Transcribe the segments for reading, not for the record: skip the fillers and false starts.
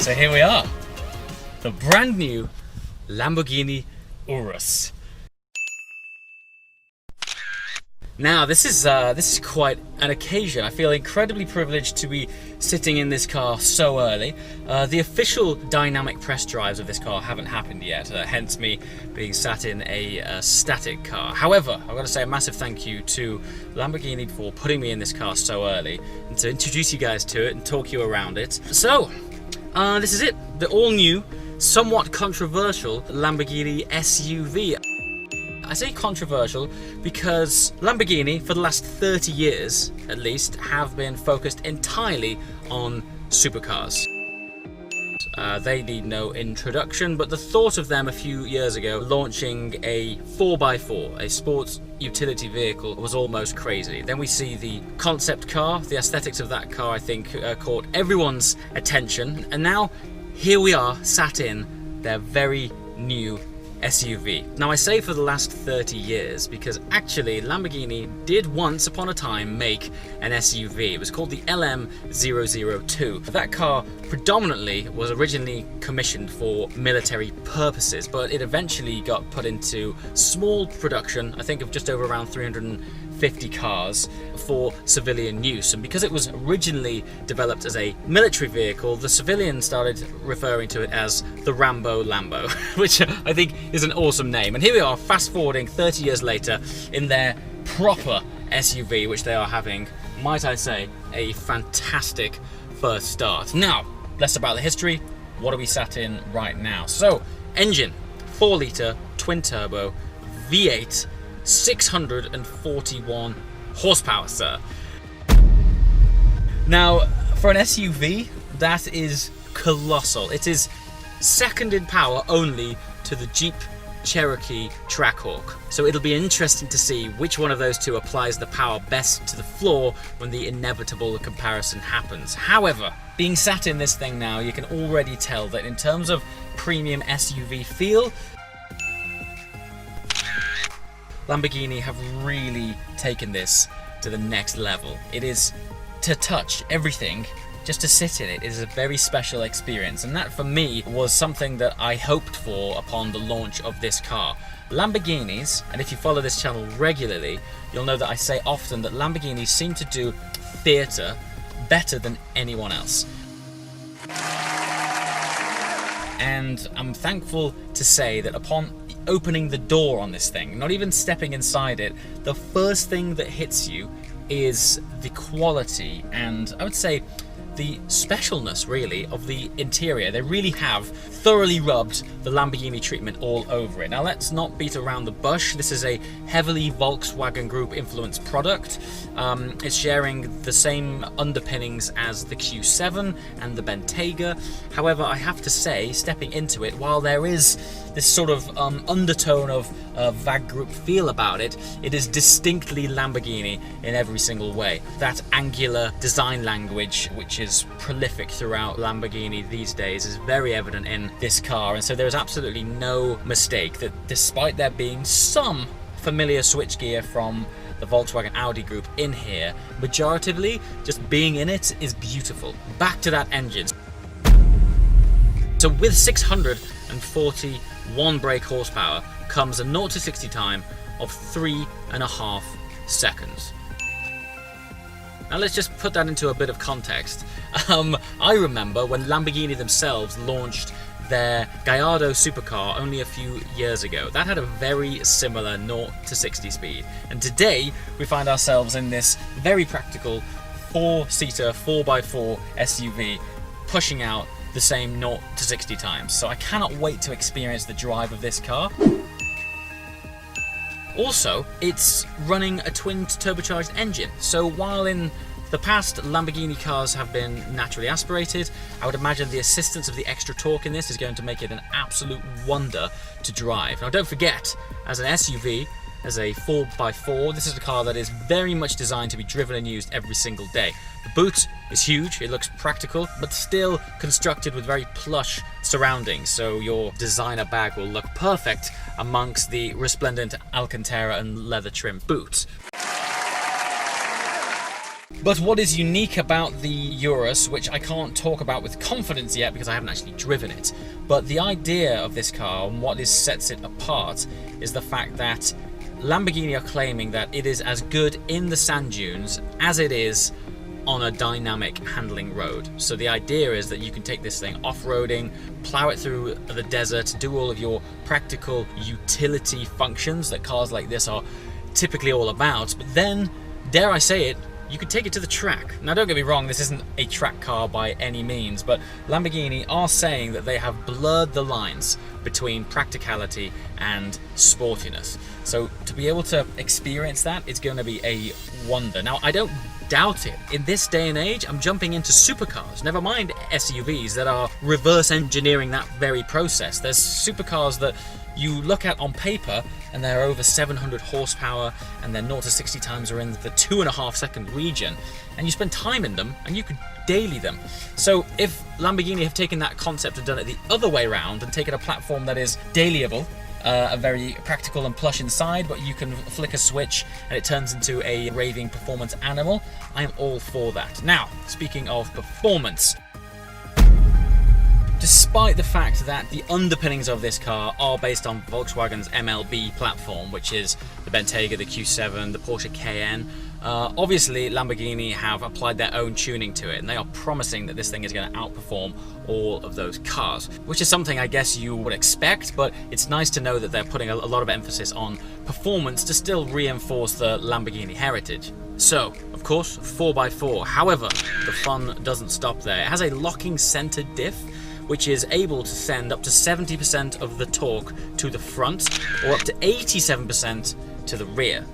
So here we are, the brand new Lamborghini Urus. Now this is quite an occasion. I feel incredibly privileged to be sitting in this car so early. The official dynamic press drives of this car haven't happened yet, hence me being sat in a static car. However, I've got to say a massive thank you to Lamborghini for putting me in this car so early and to introduce you guys to it and talk you around it. So, this is it, the all-new, somewhat controversial Lamborghini SUV. I say controversial because Lamborghini, for the last 30 years at least, have been focused entirely on supercars. They need no introduction, but the thought of them a few years ago launching a 4x4, a sports utility vehicle, was almost crazy. Then we see the concept car. The aesthetics of that car, I think, caught everyone's attention, and now here we are sat in their very new SUV. Now I say for the last 30 years because actually Lamborghini did once upon a time make an SUV. It was called the LM002. That car predominantly was originally commissioned for military purposes, but it eventually got put into small production, I think of just over around 350 cars for civilian use. And because it was originally developed as a military vehicle, the civilians started referring to it as the Rambo Lambo, which I think is an awesome name. And here we are, fast forwarding 30 years later in their proper SUV, which they are having, might I say, a fantastic first start. Now, less about the history. What are we sat in right now? So, engine, 4-litre, twin-turbo, V8, 641 horsepower, sir. Now, for an SUV, that is colossal. It is second in power only to the Jeep Cherokee Trackhawk. So it'll be interesting to see which one of those two applies the power best to the floor when the inevitable comparison happens. However, being sat in this thing now, you can already tell that in terms of premium SUV feel, Lamborghini have really taken this to the next level. It is, to touch everything, just to sit in it is a very special experience, and that for me was something that I hoped for upon the launch of this car. Lamborghinis, and if you follow this channel regularly, you'll know that I say often that Lamborghinis seem to do theatre better than anyone else. And I'm thankful to say that upon opening the door on this thing, not even stepping inside it, the first thing that hits you is the quality and, I would say, the specialness really of the interior. They really have thoroughly rubbed the Lamborghini treatment all over it. Now let's not beat around the bush. This is a heavily Volkswagen Group influenced product. It's sharing the same underpinnings as the Q7 and the Bentayga. However, I have to say, stepping into it, while there is this sort of undertone of VAG Group feel about it, it is distinctly Lamborghini in every single way. That angular design language, which is prolific throughout Lamborghini these days, is very evident in this car, and so there is absolutely no mistake that despite there being some familiar switchgear from the Volkswagen Audi group in here, majoritively just being in it is beautiful. Back to that engine. So with 641 brake horsepower comes a 0 to 60 time of 3.5 seconds. Now let's just put that into a bit of context. I remember when Lamborghini themselves launched their Gallardo supercar only a few years ago. That had a very similar 0 to 60 speed. And today we find ourselves in this very practical 4-seater 4x4 SUV pushing out the same 0 to 60 times. So I cannot wait to experience the drive of this car. Also, it's running a twin turbocharged engine. So while in the past Lamborghini cars have been naturally aspirated, I would imagine the assistance of the extra torque in this is going to make it an absolute wonder to drive. Now don't forget, as an SUV, as a 4x4, this is a car that is very much designed to be driven and used every single day. The boot is huge, it looks practical, but still constructed with very plush surroundings, so your designer bag will look perfect amongst the resplendent Alcantara and leather trim boot. But what is unique about the Urus, which I can't talk about with confidence yet because I haven't actually driven it, but the idea of this car and what sets it apart is the fact that Lamborghini are claiming that it is as good in the sand dunes as it is on a dynamic handling road. So the idea is that you can take this thing off-roading, plow it through the desert, do all of your practical utility functions that cars like this are typically all about, but then, dare I say it, you could take it to the track. Now don't get me wrong, this isn't a track car by any means, but Lamborghini are saying that they have blurred the lines between practicality and sportiness. So to be able to experience that, it's going to be a wonder. Now I don't doubt it. In this day and age, I'm jumping into supercars, never mind SUVs that are reverse engineering that very process. There's supercars that you look at on paper and they're over 700 horsepower and their 0 to 60 times are in the 2.5 second region, and you spend time in them and you could daily them. So if Lamborghini have taken that concept and done it the other way around and taken a platform that is dailyable, a very practical and plush inside, but you can flick a switch and it turns into a raving performance animal, I'm all for that. Now, speaking of performance, despite the fact that the underpinnings of this car are based on Volkswagen's MLB platform, which is the Bentayga, the Q7, the Porsche Cayenne, obviously Lamborghini have applied their own tuning to it, and they are promising that this thing is going to outperform all of those cars, which is something I guess you would expect, but it's nice to know that they're putting a lot of emphasis on performance to still reinforce the Lamborghini heritage. So, of course, 4x4. However, the fun doesn't stop there. It has a locking center diff, which is able to send up to 70% of the torque to the front or up to 87% to the rear.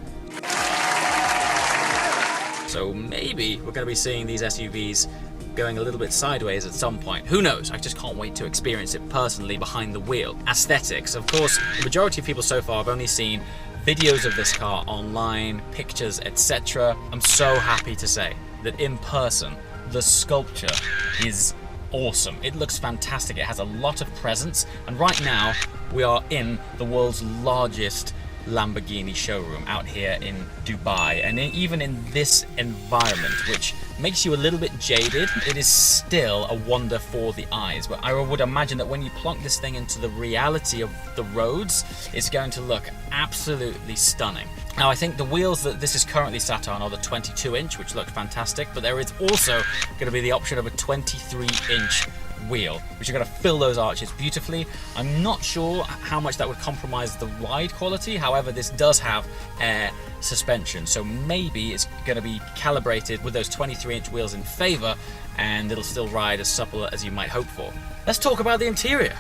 So maybe we're going to be seeing these SUVs going a little bit sideways at some point. Who knows? I just can't wait to experience it personally behind the wheel. Aesthetics. Of course, the majority of people so far have only seen videos of this car online, pictures, etc. I'm so happy to say that in person, the sculpture is awesome. It looks fantastic. It has a lot of presence, and right now we are in the world's largest Lamborghini showroom out here in Dubai, and even in this environment, which makes you a little bit jaded, it is still a wonder for the eyes. But I would imagine that when you plonk this thing into the reality of the roads, it's going to look absolutely stunning. Now, I think the wheels that this is currently sat on are the 22-inch, which look fantastic, but there is also going to be the option of a 23-inch wheel, which are going to fill those arches beautifully. I'm not sure how much that would compromise the ride quality. However, this does have air suspension, so maybe it's going to be calibrated with those 23-inch wheels in favor, and it'll still ride as supple as you might hope for. Let's talk about the interior.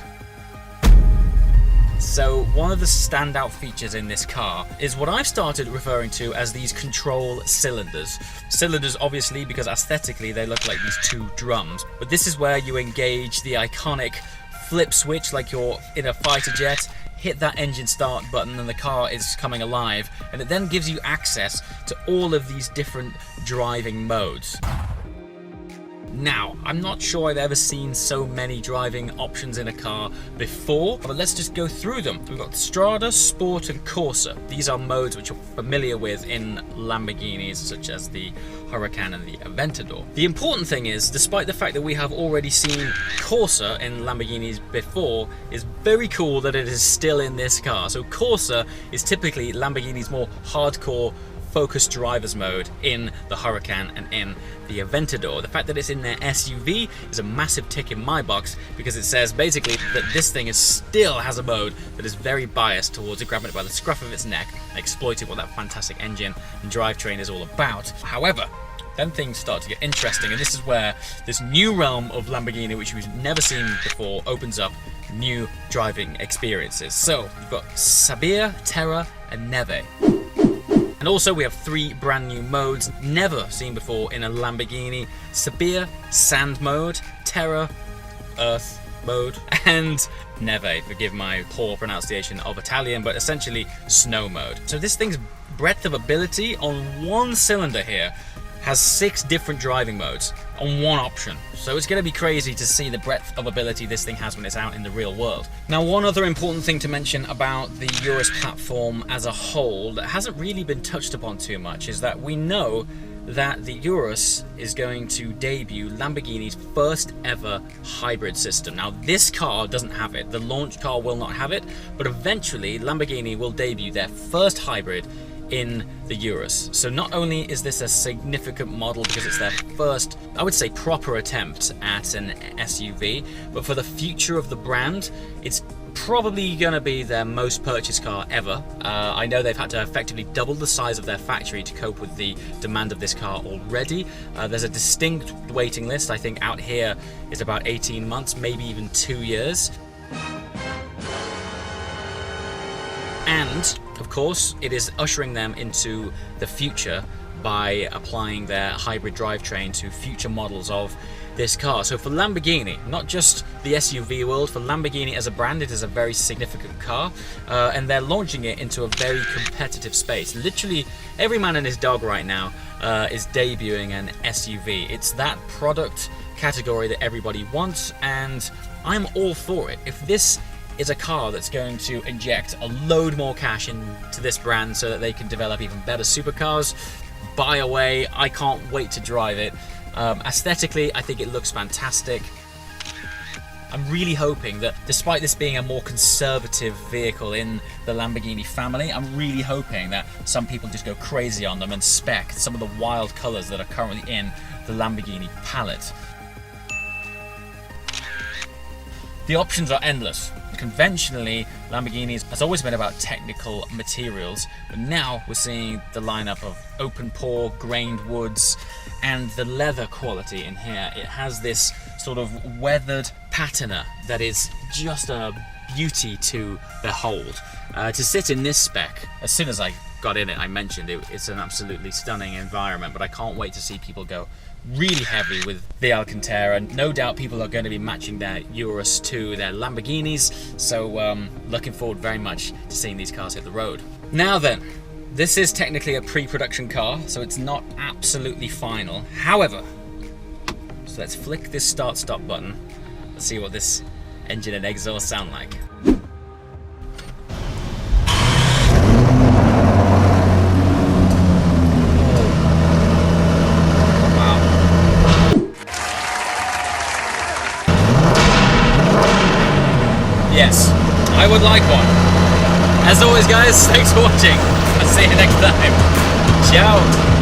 So one of the standout features in this car is what I've started referring to as these control cylinders. Cylinders obviously because aesthetically they look like these two drums, but this is where you engage the iconic flip switch like you're in a fighter jet, hit that engine start button and the car is coming alive, and it then gives you access to all of these different driving modes. Now, I'm not sure I've ever seen so many driving options in a car before, but let's just go through them. We've got Strada, Sport and Corsa. These are modes which you're familiar with in Lamborghinis such as the Huracan and the Aventador. The important thing is, despite the fact that we have already seen Corsa in Lamborghinis before, it's very cool that it is still in this car. So Corsa is typically Lamborghini's more hardcore focused driver's mode in the Huracan and in the Aventador. The fact that it's in their SUV is a massive tick in my box, because it says basically that this thing still has a mode that is very biased towards it, grabbing it by the scruff of its neck and exploiting what that fantastic engine and drivetrain is all about. However, then things start to get interesting, and this is where this new realm of Lamborghini, which we've never seen before, opens up new driving experiences. So you've got Sabia, Terra and Neve. And also we have 3 brand new modes never seen before in a Lamborghini: Sabia, Sand mode, Terra, Earth mode, and Neve, forgive my poor pronunciation of Italian, but essentially snow mode. So this thing's breadth of ability on one cylinder here has 6 different driving modes on one option. So it's going to be crazy to see the breadth of ability this thing has when it's out in the real world. Now, one other important thing to mention about the Urus platform as a whole that hasn't really been touched upon too much is that we know that the Urus is going to debut Lamborghini's first ever hybrid system. Now, this car doesn't have it. The launch car will not have it, but eventually Lamborghini will debut their first hybrid in the Urus. So not only is this a significant model because it's their first, I would say, proper attempt at an SUV, but for the future of the brand, it's probably going to be their most purchased car ever. I know they've had to effectively double the size of their factory to cope with the demand of this car already. There's a distinct waiting list. I think out here is about 18 months, maybe even 2 years. And of course, it is ushering them into the future by applying their hybrid drivetrain to future models of this car. So for Lamborghini, not just the SUV world, for Lamborghini as a brand, it is a very significant car, and they're launching it into a very competitive space. Literally every man and his dog right now is debuting an SUV. It's that product category that everybody wants, and I'm all for it. If this is a car that's going to inject a load more cash into this brand so that they can develop even better supercars, buy away. I can't wait to drive it. Aesthetically, I think it looks fantastic. I'm really hoping that despite this being a more conservative vehicle in the Lamborghini family, I'm really hoping that some people just go crazy on them and spec some of the wild colors that are currently in the Lamborghini palette. The options are endless. Conventionally, Lamborghini has always been about technical materials, but now we're seeing the lineup of open pore, grained woods, and the leather quality in here. It has this sort of weathered patina that is just a beauty to behold. To sit in this spec, as soon as I got in it, I mentioned it's an absolutely stunning environment, but I can't wait to see people go really heavy with the Alcantara, and no doubt people are going to be matching their Urus to their Lamborghinis, so looking forward very much to seeing these cars hit the road. Now then, this is technically a pre-production car, so it's not absolutely final. However, so let's flick this start-stop button. Let's see what this engine and exhaust sound like. Yes, I would like one. As always, guys, thanks for watching. I'll see you next time. Ciao.